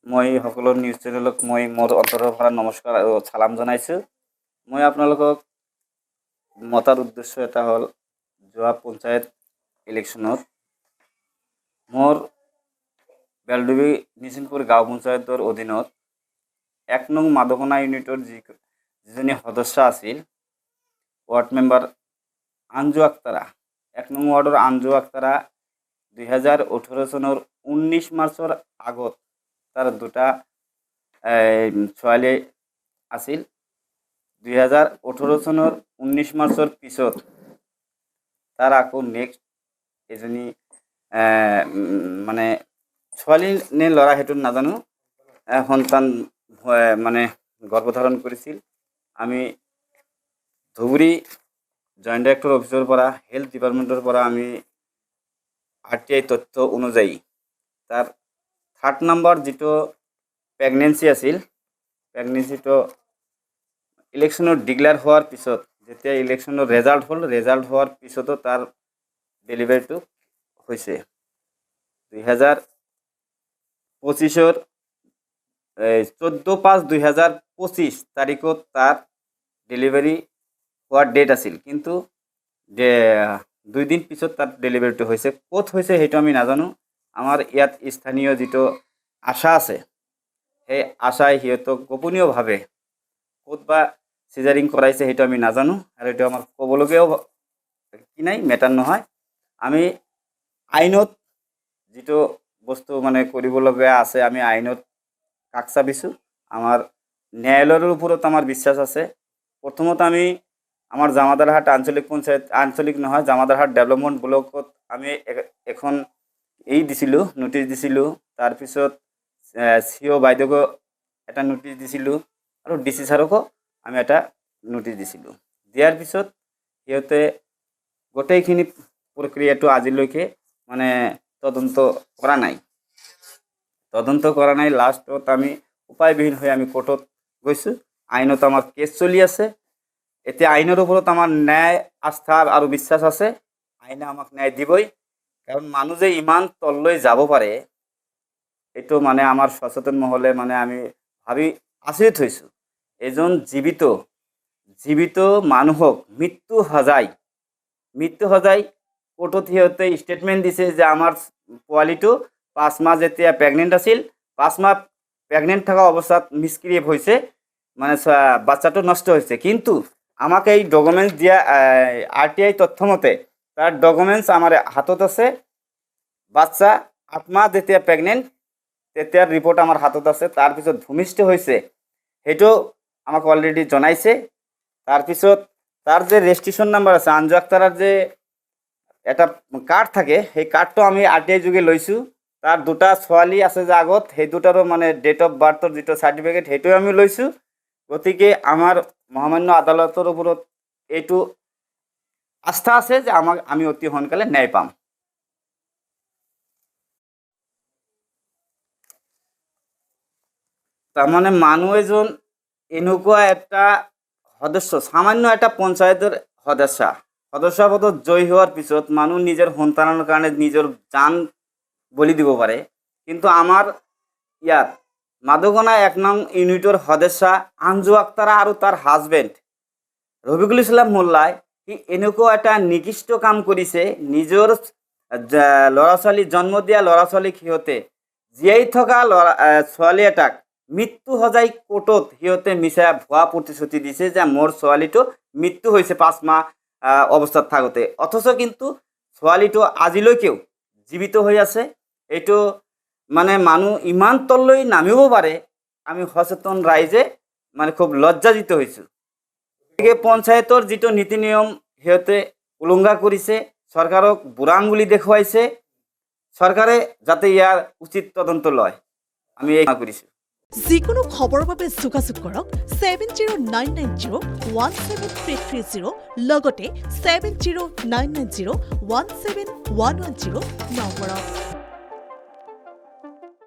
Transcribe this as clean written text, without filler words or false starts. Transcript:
মই সকলো নিউজ চেনেলক মই মোৰ অন্তৰৰ পৰা নমস্কাৰ আৰু চালাম জনাইছোঁ। মই আপোনালোকক মতাৰ উদ্দেশ্য এটা হ'ল যোৱা পঞ্চায়ত ইলেকশ্যনত মোৰ বেলডুবি নিচিনপুৰ গাঁও পঞ্চায়তৰ অধীনত 1 নং মাদকনা ইউনিটৰ যিজনী সদস্য আছিল ৱাৰ্ড মেম্বাৰ আঞ্জু আক্তাৰা 1 নং ৱাৰ্ডৰ আঞ্জু আক্তাৰা 2018 চনৰ 19 মাৰ্চৰ আগত তাৰ দুটা ছোৱালী আছিল। 2018 চনৰ 19 মাৰ্চৰ পিছত তাৰ আকৌ নেক্সট এজনী মানে ছোৱালী নে ল'ৰা সেইটো নাজানো সন্তান মানে গৰ্ভধাৰণ কৰিছিল। আমি ধুবুৰী জইণ্ট ডাইৰেক্টৰ অফিচৰ পৰা হেল্থ ডিপাৰ্টমেণ্টৰ পৰা আমি RTI তথ্য অনুযায়ী তাৰ 3rd নম্বৰ যিটো প্ৰেগনেন্সি আছিল, প্ৰেগনেন্সিটো ইলেকশ্যনত ডিক্লেয়াৰ হোৱাৰ পিছত যেতিয়া ইলেকশ্যনৰ ৰেজাল্ট হ'ল, ৰেজাল্ট হোৱাৰ পিছতো তাৰ ডেলিভাৰীটো হৈছে। 2025 14/5/2025 তাৰিখত তাৰ ডেলিভাৰী হোৱাৰ ডেট আছিল, কিন্তু 2 দিন পিছত তাৰ ডেলিভাৰীটো হৈছে। ক'ত হৈছে সেইটো আমি নাজানো। আমাৰ ইয়াত স্থানীয় যিটো আশা আছে সেই আশাই সিহঁতক গোপনীয়ভাৱে ক'ত বা চিজাৰিং কৰাইছে সেইটো আমি নাজানো, আৰু এইটো আমাৰ ক'বলগীয়াও কি নাই, মেটাৰ নহয়। আমি আইনত যিটো বস্তু মানে কৰিবলগীয়া আছে আমি আইনত কাষ চাপিছোঁ। আমাৰ ন্যায়ালয়ৰ ওপৰত আমাৰ বিশ্বাস আছে। প্ৰথমত আমি আমাৰ জামাদাৰহাট আঞ্চলিক পঞ্চায়ত, আঞ্চলিক নহয় জামাদাৰহাট ডেভেলপমেণ্ট ব্লকত আমি এখন দিছিলোঁ, নোটিছ দিছিলোঁ। তাৰপিছত CO বাইদেউকো এটা নোটিছ দিছিলোঁ আৰু DC ছাৰকো আমি এটা নোটিছ দিছিলোঁ। দিয়াৰ পিছত সিহঁতে গোটেইখিনি প্ৰক্ৰিয়াটো আজিলৈকে মানে তদন্ত কৰা নাই। লাষ্টত আমি উপায়বিহীন হৈ আমি কোৰ্টত গৈছোঁ। আইনত আমাৰ কেছ চলি আছে। এতিয়া আইনৰ ওপৰত আমাৰ ন্যায় আস্থা আৰু বিশ্বাস আছে। আইনে আমাক ন্যায় দিবই, কাৰণ মানুহ যে ইমান তললৈ যাব পাৰে এইটো মানে আমাৰ সচেতন মহলে মানে আমি ভাবি আচৰিত হৈছোঁ। এজন জীৱিত মানুহক মৃত্যু সজাই কোৰ্টত সিহঁতে ষ্টেটমেণ্ট দিছে যে আমাৰ পোৱালিটো 5 মাহ যেতিয়া প্ৰেগনেণ্ট আছিল, 5 মাহ প্ৰেগনেণ্ট থকা অৱস্থাত মিছক্ৰিয়েপ হৈছে, মানে বাচ্চাটো নষ্ট হৈছে। কিন্তু আমাক এই ডকুমেণ্টছ দিয়া RTI তথ্যমতে তাৰ ডকুমেণ্টছ আমাৰ হাতত আছে। বাচ্চা 8 মাহ যেতিয়া প্ৰেগনেণ্ট তেতিয়াৰ ৰিপৰ্ট আমাৰ হাতত আছে। তাৰপিছত ভূমিষ্ঠ হৈছে সেইটো আমাক অলৰেডি জনাইছে। তাৰপিছত তাৰ যে ৰেজিষ্ট্ৰেশ্যন নাম্বাৰ আছে, আঞ্জু আক্তাৰাৰ যে এটা কাৰ্ড থাকে, সেই কাৰ্ডটো আমি RTI যোগে লৈছোঁ। তাৰ দুটা ছোৱালী আছে যে আগত, সেই দুটাৰো মানে ডেট অফ বাৰ্থৰ যিটো চাৰ্টিফিকেট সেইটোও আমি লৈছোঁ। গতিকে আমাৰ মহামান্য আদালতৰ ওপৰত এইটো আস্থা আছে যে আমি অতি সোনকালে ন্যায় পাম। তাৰমানে মানুহ এজন এনেকুৱা এটা সদস্য, সামান্য এটা পঞ্চায়তৰ সদস্য পদত জয়ী হোৱাৰ পিছত মানুহ নিজৰ সন্তানৰ কাৰণে নিজৰ জান বলি দিব পাৰে। কিন্তু আমাৰ ইয়াত মাদকনা 1 নং ইউনিটৰ সদস্য আঞ্জু আক্তাৰা আৰু তাৰ হাজবেণ্ড ৰফিকুল ইছলাম মোল্লাই সি এনেকুৱা এটা নিকৃষ্ট কাম কৰিছে। নিজৰ ল'ৰা ছোৱালী জন্ম দিয়া ল'ৰা ছোৱালীক সিহঁতে জীয়াই থকা ছোৱালী এটাক মৃত্যু সজাই কোৰ্টত সিহঁতে মিছা ভুৱা প্ৰতিশ্ৰুতি দিছে যে মোৰ ছোৱালীটো মৃত্যু হৈছে 5 মাহ অৱস্থাত থাকোঁতে, অথচ কিন্তু ছোৱালীটো আজিলৈকেও জীৱিত হৈ আছে। এইটো মানে মানুহ ইমান তললৈ নামিব পাৰে, আমি সচেতন ৰাইজে মানে খুব লজ্জাজিত হৈছোঁ। গতিকে পঞ্চায়তৰ যিটো নীতি নিয়ম সিহঁতে উলংঘা কৰিছে, চৰকাৰক বুঢ়া আঙুলি দেখুৱাইছে। চৰকাৰে যাতে ইয়াৰ উচিত তদন্ত লয়, আমি এই কৰিছোঁ। যিকোনো খবৰৰ বাবে যোগাযোগ কৰক 7099017330 লগতে 7099017110 নম্বৰত।